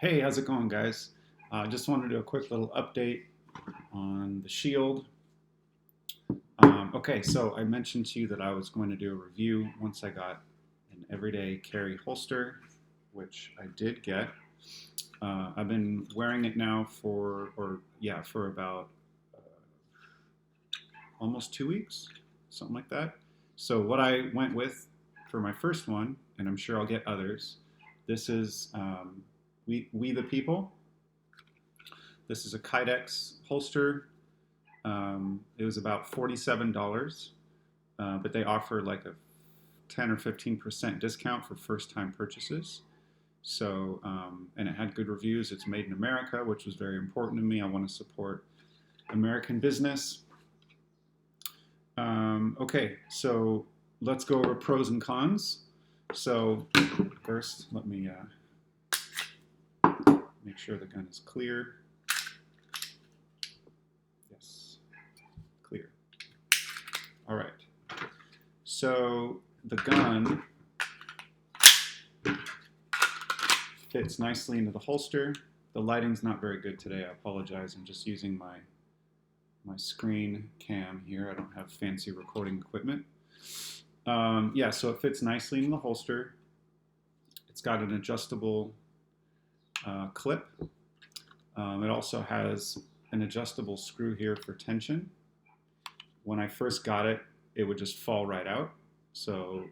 Hey, how's it going, guys? Just wanted to do a quick little update on the Shield. Okay, so I mentioned to you that I was going to do a review once I got an everyday carry holster, which I did get. I've been wearing it now for about almost 2 weeks, something like that. So what I went with for my first one, and I'm sure I'll get others, this is We the People. This is a Kydex holster. It was about $47, but they offer like a 10 or 15% discount for first-time purchases. So, and it had good reviews. It's made in America, which was very important to me. I want to support American business. Okay, so let's go over pros and cons. So first, let me make sure the gun is clear. Yes, clear. All right. So the gun fits nicely into the holster. The lighting's not very good today. I apologize. I'm just using my screen cam here. I don't have fancy recording equipment. Yeah, so it fits nicely in the holster. It's got an adjustable clip. It also has an adjustable screw here for tension. When I first got it, it would just fall right out. So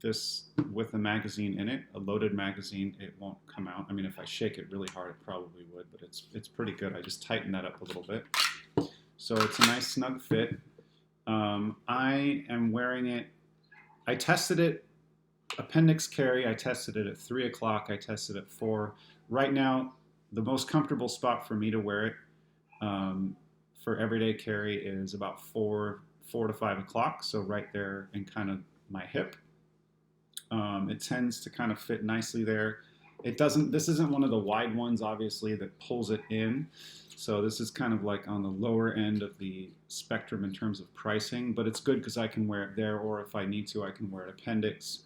this, with a magazine in it, a loaded magazine, it won't come out. I mean, if I shake it really hard, it probably would, but it's pretty good. I just tightened that up a little bit. So it's a nice snug fit. I am wearing it. I tested it, appendix carry, I tested it at 3 o'clock, I tested it at 4. Right now, the most comfortable spot for me to wear it for everyday carry is about 4 to 5 o'clock, so right there in kind of my hip. It tends to kind of fit nicely there. This isn't one of the wide ones, obviously, that pulls it in. So this is kind of like on the lower end of the spectrum in terms of pricing, but it's good because I can wear it there, or if I need to, I can wear it appendix.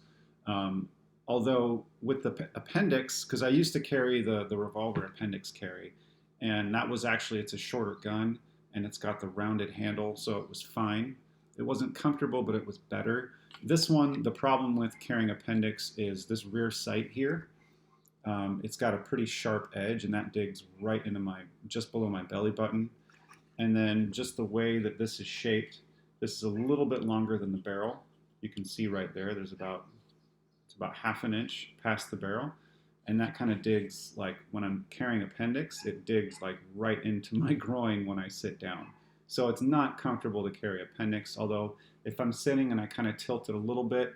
Although with the appendix, because I used to carry the revolver appendix carry, and that was actually, it's a shorter gun, and it's got the rounded handle, so it was fine. It wasn't comfortable, but it was better. This one, the problem with carrying appendix is this rear sight here. It's got a pretty sharp edge, and that digs right into just below my belly button. And then just the way that this is shaped, this is a little bit longer than the barrel. You can see right there, it's about ½ an inch past the barrel. And that kind of digs, like when I'm carrying appendix, it digs like right into my groin when I sit down. So it's not comfortable to carry appendix, although if I'm sitting and I kind of tilt it a little bit,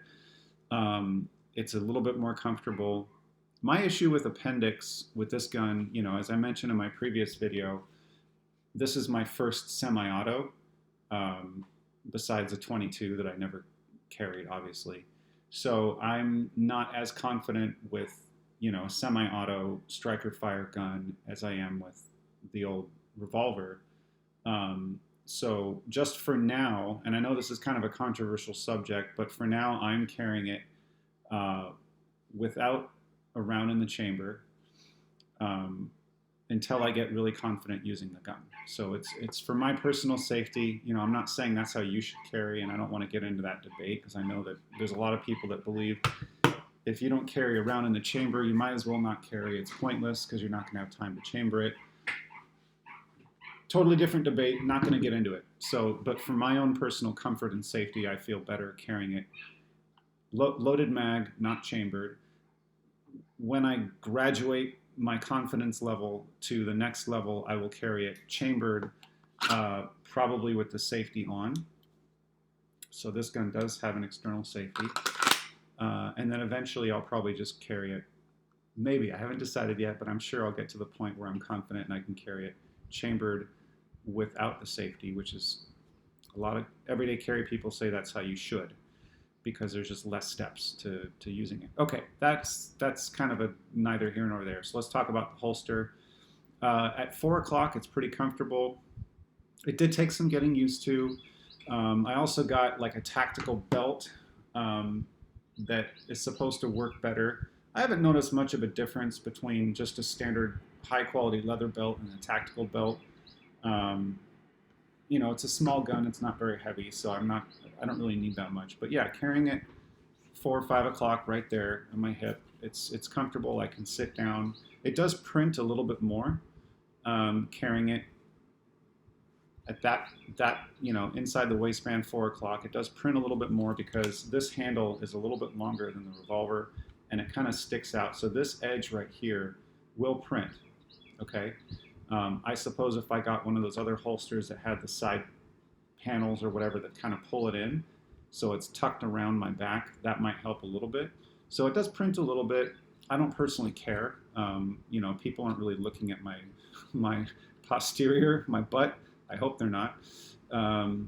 it's a little bit more comfortable. My issue with appendix with this gun, as I mentioned in my previous video, this is my first semi-auto, besides a 22 that I never carried, obviously. So I'm not as confident with, a semi-auto striker fire gun as I am with the old revolver. So just for now, and I know this is kind of a controversial subject, but for now I'm carrying it without a round in the chamber until I get really confident using the gun. So it's for my personal safety. I'm not saying that's how you should carry, and I don't want to get into that debate because I know that there's a lot of people that believe if you don't carry a round in the chamber, you might as well not carry. It's pointless because you're not going to have time to chamber it. Totally different debate, not going to get into it. So, but for my own personal comfort and safety, I feel better carrying it loaded mag, not chambered. When I graduate my confidence level to the next level, I will carry it chambered, probably with the safety on. So this gun does have an external safety. And then eventually I'll probably just carry it. Maybe, I haven't decided yet, but I'm sure I'll get to the point where I'm confident and I can carry it chambered without the safety, which is a lot of everyday carry people say that's how you should, because there's just less steps to using it. Okay, that's kind of a neither here nor there. So let's talk about the holster. At 4 o'clock, it's pretty comfortable. It did take some getting used to. I also got like a tactical belt that is supposed to work better. I haven't noticed much of a difference between just a standard high quality leather belt and a tactical belt. Um, you know, it's a small gun, it's not very heavy, so I don't really need that much. But yeah, carrying it 4 or 5 o'clock right there on my hip, it's comfortable. I can sit down. It does print a little bit more carrying it at that you know, inside the waistband 4 o'clock. It does print a little bit more because this handle is a little bit longer than the revolver, and it kind of sticks out. So this edge right here will print. Okay. I suppose if I got one of those other holsters that had the side panels or whatever that kind of pull it in, so it's tucked around my back, that might help a little bit. So it does print a little bit. I don't personally care. You know, people aren't really looking at my posterior, my butt. I hope they're not.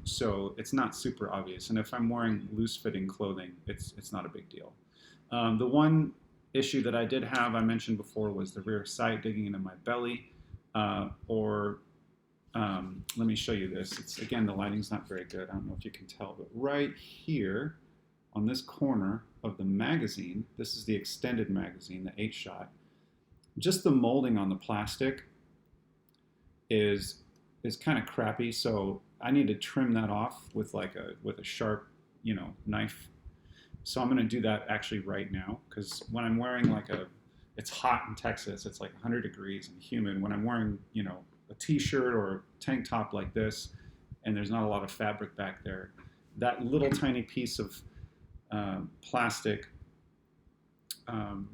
So it's not super obvious. And if I'm wearing loose-fitting clothing, it's not a big deal. The one issue that I did have, I mentioned before, was the rear sight digging into my belly. Let me show you this. It's, again, the lighting's not very good. I don't know if you can tell, but right here on this corner of the magazine, this is the extended magazine, the 8-shot, just the molding on the plastic is kind of crappy, so I need to trim that off with a sharp, you know, knife. So I'm going to do that actually right now, because when I'm wearing it's hot in Texas, it's like 100 degrees and humid. When I'm wearing, you know, a t-shirt or a tank top like this, and there's not a lot of fabric back there, that little tiny piece of plastic kind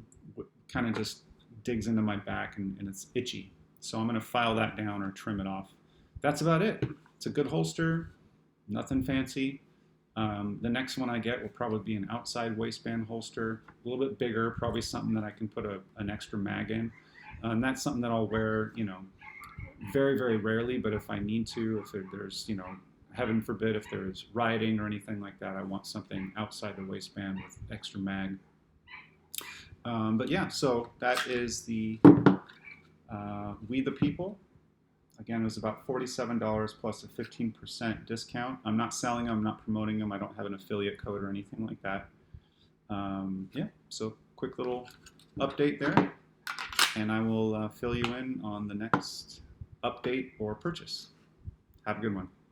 of just digs into my back, and it's itchy. So I'm going to file that down or trim it off. That's about it. It's a good holster, nothing fancy. The next one I get will probably be an outside waistband holster, a little bit bigger, probably something that I can put an extra mag in. And that's something that I'll wear, you know, very, very rarely, but if I need to, if there's, you know, heaven forbid, if there's riding or anything like that, I want something outside the waistband with extra mag. But yeah, so that is the We the People. Again, it was about $47 plus a 15% discount. I'm not selling them, I'm not promoting them. I don't have an affiliate code or anything like that. Yeah, so quick little update there. And I will fill you in on the next update or purchase. Have a good one.